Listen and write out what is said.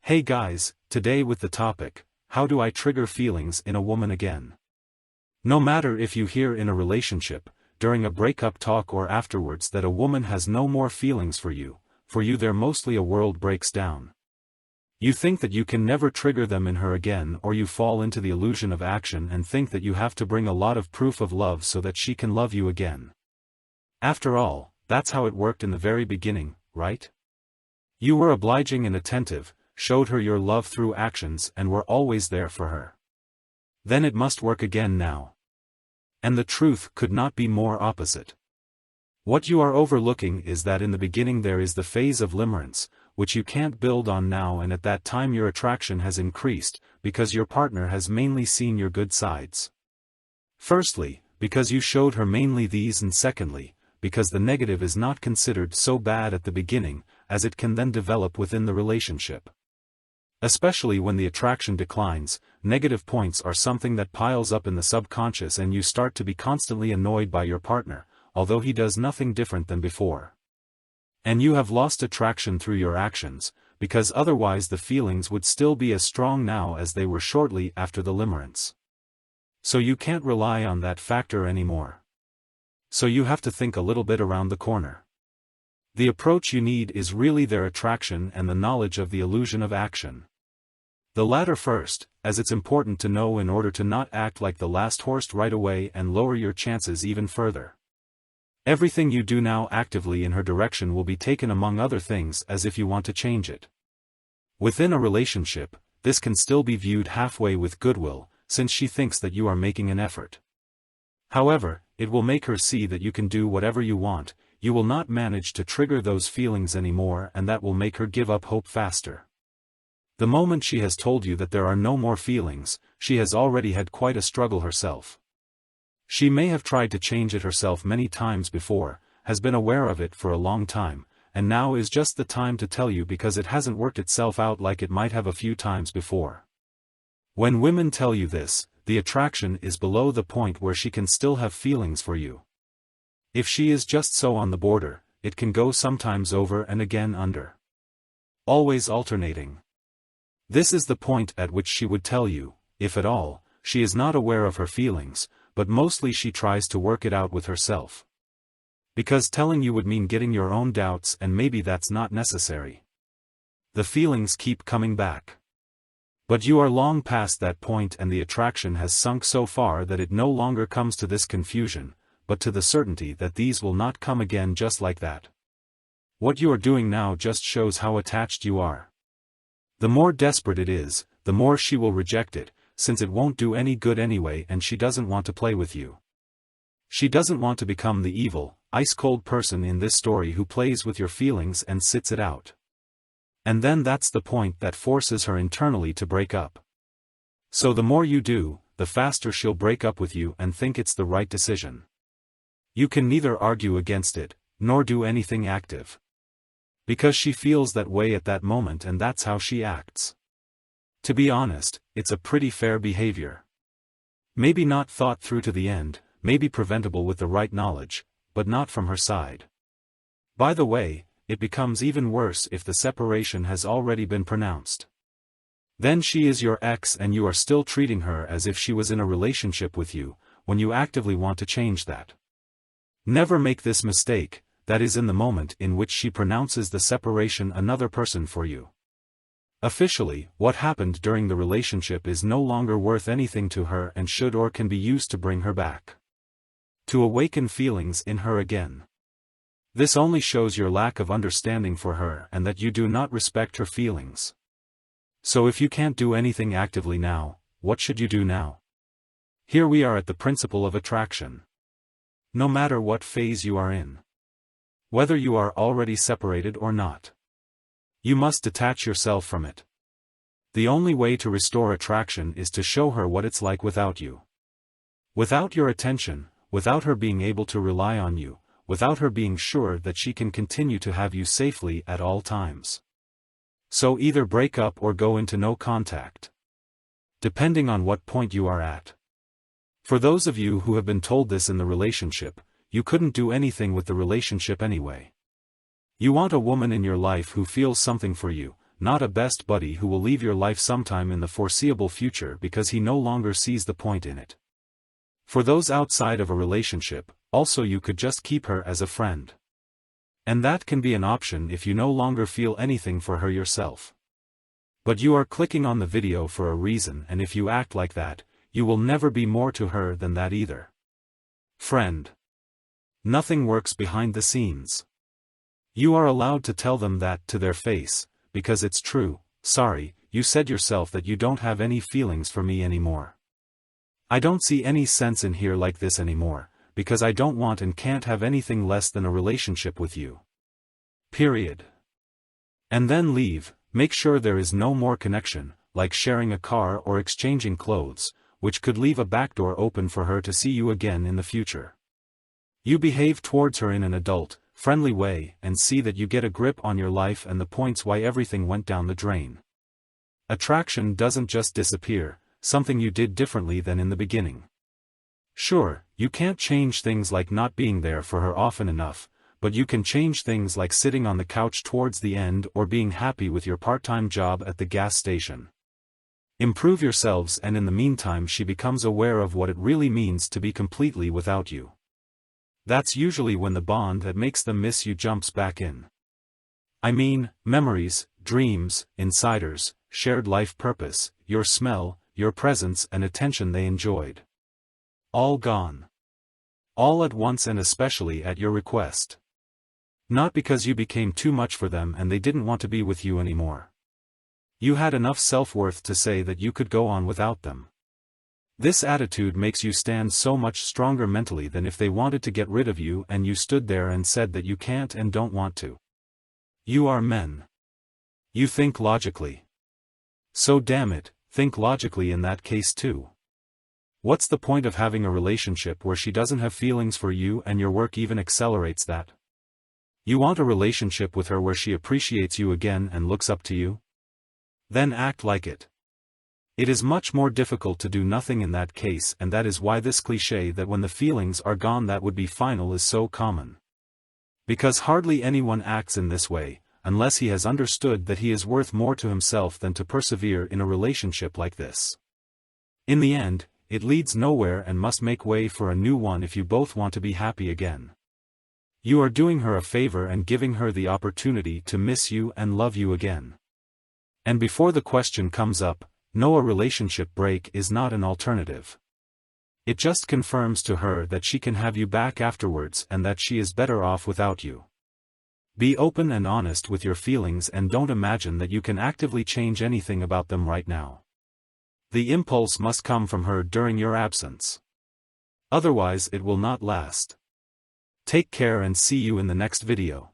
Hey guys, today with the topic, how do I trigger feelings in a woman again? No matter if you hear in a relationship, during a breakup talk or afterwards that a woman has no more feelings for you there mostly a world breaks down. You think that you can never trigger them in her again, or you fall into the illusion of action and think that you have to bring a lot of proof of love so that she can love you again. After all, that's how it worked in the very beginning, right? You were obliging and attentive, showed her your love through actions and were always there for her. Then it must work again now. And the truth could not be more opposite. What you are overlooking is that in the beginning there is the phase of limerence, which you can't build on now, and at that time your attraction has increased, because your partner has mainly seen your good sides. Firstly, because you showed her mainly these, and secondly, because the negative is not considered so bad at the beginning, as it can then develop within the relationship. Especially when the attraction declines, negative points are something that piles up in the subconscious and you start to be constantly annoyed by your partner, although he does nothing different than before. And you have lost attraction through your actions, because otherwise the feelings would still be as strong now as they were shortly after the limerence. So you can't rely on that factor anymore. So you have to think a little bit around the corner. The approach you need is really their attraction and the knowledge of the illusion of action. The latter first, as it's important to know in order to not act like the last horse right away and lower your chances even further. Everything you do now actively in her direction will be taken among other things as if you want to change it. Within a relationship, this can still be viewed halfway with goodwill, since she thinks that you are making an effort. However, it will make her see that you can do whatever you want. You will not manage to trigger those feelings anymore, and that will make her give up hope faster. The moment she has told you that there are no more feelings, she has already had quite a struggle herself. She may have tried to change it herself many times before, has been aware of it for a long time, and now is just the time to tell you because it hasn't worked itself out like it might have a few times before. When women tell you this, the attraction is below the point where she can still have feelings for you. If she is just so on the border, it can go sometimes over and again under. Always alternating. This is the point at which she would tell you, if at all, she is not aware of her feelings, but mostly she tries to work it out with herself. Because telling you would mean getting your own doubts, and maybe that's not necessary. The feelings keep coming back. But you are long past that point and the attraction has sunk so far that it no longer comes to this confusion, but to the certainty that these will not come again just like that. What you are doing now just shows how attached you are. The more desperate it is, the more she will reject it, since it won't do any good anyway and she doesn't want to play with you. She doesn't want to become the evil, ice-cold person in this story who plays with your feelings and sits it out. And then that's the point that forces her internally to break up. So the more you do, the faster she'll break up with you and think it's the right decision. You can neither argue against it, nor do anything active. Because she feels that way at that moment and that's how she acts. To be honest, it's a pretty fair behavior. Maybe not thought through to the end, maybe preventable with the right knowledge, but not from her side. By the way, it becomes even worse if the separation has already been pronounced. Then she is your ex and you are still treating her as if she was in a relationship with you, when you actively want to change that. Never make this mistake, that is in the moment in which she pronounces the separation another person for you. Officially, what happened during the relationship is no longer worth anything to her and should or can be used to bring her back. To awaken feelings in her again. This only shows your lack of understanding for her and that you do not respect her feelings. So if you can't do anything actively now, what should you do now? Here we are at the principle of attraction. No matter what phase you are in. Whether you are already separated or not. You must detach yourself from it. The only way to restore attraction is to show her what it's like without you. Without your attention, without her being able to rely on you, without her being sure that she can continue to have you safely at all times. So either break up or go into no contact. Depending on what point you are at. For those of you who have been told this in the relationship, you couldn't do anything with the relationship anyway. You want a woman in your life who feels something for you, not a best buddy who will leave your life sometime in the foreseeable future because he no longer sees the point in it. For those outside of a relationship, also you could just keep her as a friend. And that can be an option if you no longer feel anything for her yourself. But you are clicking on the video for a reason, and if you act like that, you will never be more to her than that either. Friend. Nothing works behind the scenes. You are allowed to tell them that to their face, because it's true. Sorry, you said yourself that you don't have any feelings for me anymore. I don't see any sense in here like this anymore, because I don't want and can't have anything less than a relationship with you. Period. And then leave. Make sure there is no more connection, like sharing a car or exchanging clothes, which could leave a backdoor open for her to see you again in the future. You behave towards her in an adult, friendly way and see that you get a grip on your life and the points why everything went down the drain. Attraction doesn't just disappear, something you did differently than in the beginning. Sure, you can't change things like not being there for her often enough, but you can change things like sitting on the couch towards the end or being happy with your part-time job at the gas station. Improve yourselves, and in the meantime she becomes aware of what it really means to be completely without you. That's usually when the bond that makes them miss you jumps back in. I mean, memories, dreams, insiders, shared life purpose, your smell, your presence and attention they enjoyed. All gone. All at once, and especially at your request. Not because you became too much for them and they didn't want to be with you anymore. You had enough self-worth to say that you could go on without them. This attitude makes you stand so much stronger mentally than if they wanted to get rid of you and you stood there and said that you can't and don't want to. You are men. You think logically. So damn it, think logically in that case too. What's the point of having a relationship where she doesn't have feelings for you and your work even accelerates that? You want a relationship with her where she appreciates you again and looks up to you? Then act like it. It is much more difficult to do nothing in that case, and that is why this cliché that when the feelings are gone that would be final is so common. Because hardly anyone acts in this way, unless he has understood that he is worth more to himself than to persevere in a relationship like this. In the end, it leads nowhere and must make way for a new one if you both want to be happy again. You are doing her a favor and giving her the opportunity to miss you and love you again. And before the question comes up, no, a relationship break is not an alternative. It just confirms to her that she can have you back afterwards and that she is better off without you. Be open and honest with your feelings and don't imagine that you can actively change anything about them right now. The impulse must come from her during your absence. Otherwise it will not last. Take care and see you in the next video.